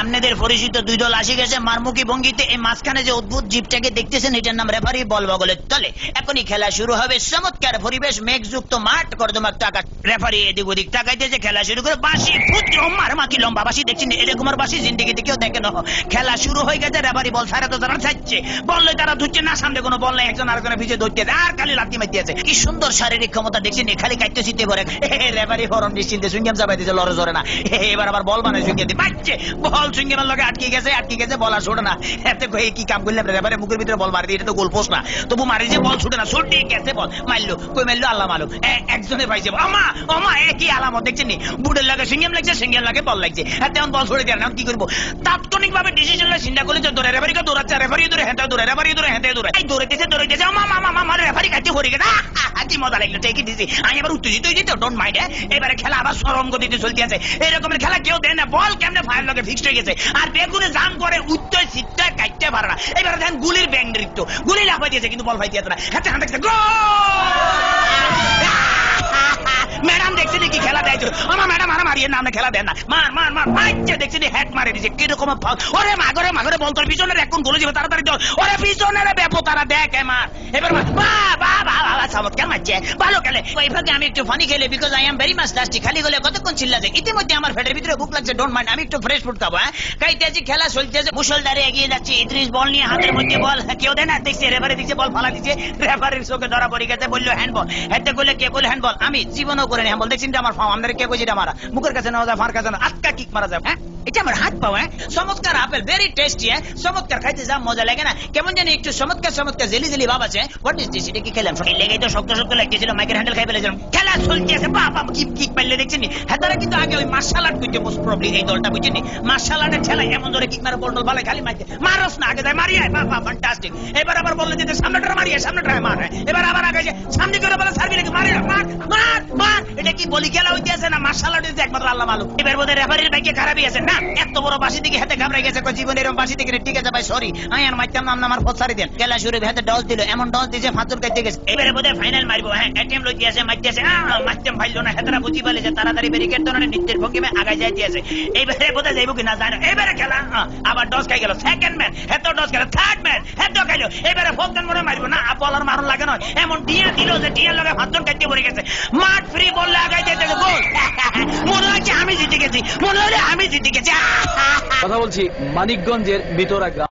আপনাদের পরিচিত দুই দল আসি গেছে মারমুখী ভঙ্গিতে। এই মাঝখানে যে অদ্ভুত জীবটাকে দেখতেছেন এটার নাম রেফারি বল বগলের তলে। এখনই খেলা শুরু হবে। চমৎকার পরিবেশ, মেঘযুক্ত মাঠ, কর্দমাক টাকা। রেফারি এদিক ওদিক তাকাইতেছে, খেলা শুরু করে। বাঁশি ফুট মারমাকি লম্বা বাঁশি দেখছেন, এরকম বাঁশি জিন্দিগিতে কেউ দেখে না। খেলা শুরু হয়ে গেছে, রেফারি বল ছাড়া তো তারা চাচ্ছে, বললে তারা ধুচ্ছে না, সামনে কোনো বল নেই, একজন আরেকজনের পিছিয়ে ধরতে আর খালি লাথি মারতে আছে। কি সুন্দর শারীরিক ক্ষমতা দেখছেন, খালি কাটতে চিনতে করে। রেফারি ফরম নিশ্চিন্তে সুইংগাম চাপাই দিয়েছে, লড়ে জোরে না। এবার আবার বল বানায় সুইংগাম দিয়ে বাচ্চে, বল সুইংগামের লগে আটকে গেছে, বল আর ছোটে না। এতে কি কাম করলাম, রেফারি মুখের ভিতরে বল মারি দিয়ে, এটা তো গোল পোস্ট না, তবু মারি যে বল ছুটে না, ছুটে গেছে বল মারলো, কই মারলো আল্লাহ মালুম। একজনে পাইছে আমা আমা, একই আলামত দেখছেন নি, বুটের লাগে সিঙ্গেম লাগছে, সিঙ্গেল লাগে বল লাগছে, তেমন বল ছুড়ে দেয় না। কি করবো, তাৎক্ষণিক ভাবে ডিসিশন চিন্তা করলে যে দৌড়ে রেফারিকে দৌড়াচ্ছে, রেফারি দৌড়ে হেঁটে দৌড়ে, রেফারি দৌড়ে হেঁটে দৌড়ে, দৌড়াইতেছে আমা মামা মামা, রেফারি কাছে ভরে গেছে। কি মজা লাগলো, ঠিকই দিছি। আমি এবার উত্তেজিত হয়ে যেতে, ডোন্ট মাইন্ড। এবারে খেলা আবার সরম গতিতে চলতে আছে। এরকমের খেলা কেউ দেয় না, বল কেমনে ফায়ার লগে ফিক্সড হয়ে গেছে, আর বেগুনে জাম করে উত্তর সিটটা কাটতে পারে না। এবারে দেখেন গুলির ব্যাং নৃত্য, গুলি লাফাই দিয়েছে কিন্তু বল ফাইতে না, হাতে হাতে ম্যাডাম দেখছি কি খেলা দেয়, আমার ম্যাডাম আর মারিয়ে না, খেলা দেন না, মার মার মার মারছে, দেখছি হ্যাট মারে দিচ্ছে কিরকম। ওরে মাগরে মাগরে বল তোর পিছনের এখন গোলে যাবে, তাড়াতাড়ি চল, ওরে পিছনের ব্যাপো তারা দেখ মার। এবার চমৎকার মারছে, ভালো খেলে। এইভাবে আমি একটু ফানি খেলে, because I am very much lusty. খালি গেলে কতক্ষণ চিল্লা যায়, ইতিমধ্যে আমার পেটের ভিতরে ভুক লাগছে, ডোন্ট মাইন্ড, আমি একটু ফ্রেশ ফুড খাবো। কাইতে আছি, খেলা চলতেছে, মুসলধারে এগিয়ে যাচ্ছে। ইদ্রিস বল নিয়ে হাতের মধ্যে বল, কেউ দেয় না, দেখছি রেফারি দিচ্ছে, বল ফালা দিচ্ছে, রেফারির চোখে ধরা পড়ে গেছে, বললো হ্যান্ডবল। হেঁটে করলে কে বলে হ্যান্ডবল, আমি জীবনও করে হ্যান্ডবল দেখছি আমার ফাও, আমাদের কে কইছে মারা, মুখের কাছে নেওয়া যায়, ফার কাছে না, আটকা কিক মারা যায়। হ্যাঁ, এটা আমার হাত পাও। চমৎকার আপেল, ভেরি টেস্টি। চমৎকার, খাইতে যা মজা লাগে না, কেমন জানি একটু চমৎকার চমৎকার জেলি জেলি ভাব আছে। হোয়াট ইজ দিস, এটা কি খেলাম? লেগে তো শক্ত শক্ত লাগতেছিল, মাইকের হ্যান্ডেল খাই ফেলেছিলাম। খেলা চলতেছে, বাবা কি কিক পাইলে দেখছেন। হেতারা কিন্তু আগে ওই মার্শাল আর্ট করতে মোস্ট প্রবলি, এই দলটা বুঝছেন, মার্শাল আর্টের খেলা এমন ধরে কিক মারে, বল ভালো খালি মারতে, মারস না, আগে যায় মারিয়ে, বাবা ফ্যান্টাস্টিক। এবার আবার বললে যে সামনেটা মারিয়ে, সামনেটা মার, এবার আবার আগে যে সামনে করে বলে সার্ভি রেখে মারে, মার মার মার। এটা কি বলি খেলা হইতে আছে না মার্শাল আর্ট হইতে একমাত্র আল্লাহ মালুম। এবার বোধহয় রেফারির ভাগ্যে খারাপই আছে না, এত বড় বাসি দিকে হাতে ঘাবড়ে গেছে, জীবন এরকম বাসি দিকে। ঠিক আছে ভাই, সরি, আমি আর মারতাম নাম আমার পথ ছাড়ি দেন। খেলা শুরু হাতে ডস দিল, এমন ডস দিয়েছে ফাঁচুর কাটতে গেছে। এবারে বোধহয় ফাইনাল মারবো। হ্যাঁ, এটিএম লইতে আছে, মারতে আছে, মারতাম ফাইল না, হেতারা বুঝি পালে যে তাড়াতাড়ি ব্যারিকেড ধরনের নিত্যের ভঙ্গিমে আগায় যাইতে আছে। এইবারে বোধহয় যাইব কিনা যায় না। এবারে খেলা আবার ডস খাই গেল, সেকেন্ড ম্যান হেতো ডস গেল, থার্ড ম্যান হেতো খাইলো। এবারে ফোর্থ ম্যান মনে মারবো না, বলার মারণ লাগে নয়, এমন টিয়া দিল যে টিয়ার লগে ফাঁচুর কাটতে পড়ে গেছে। মাঠ ফ্রি বললে আগায় যাইতে গোল। মনে হচ্ছে আমি জিতে গেছি, মনে হলে আমি জিতে গেছি। কথা বলছি মানিকগঞ্জের ভিতরা গ্রাম।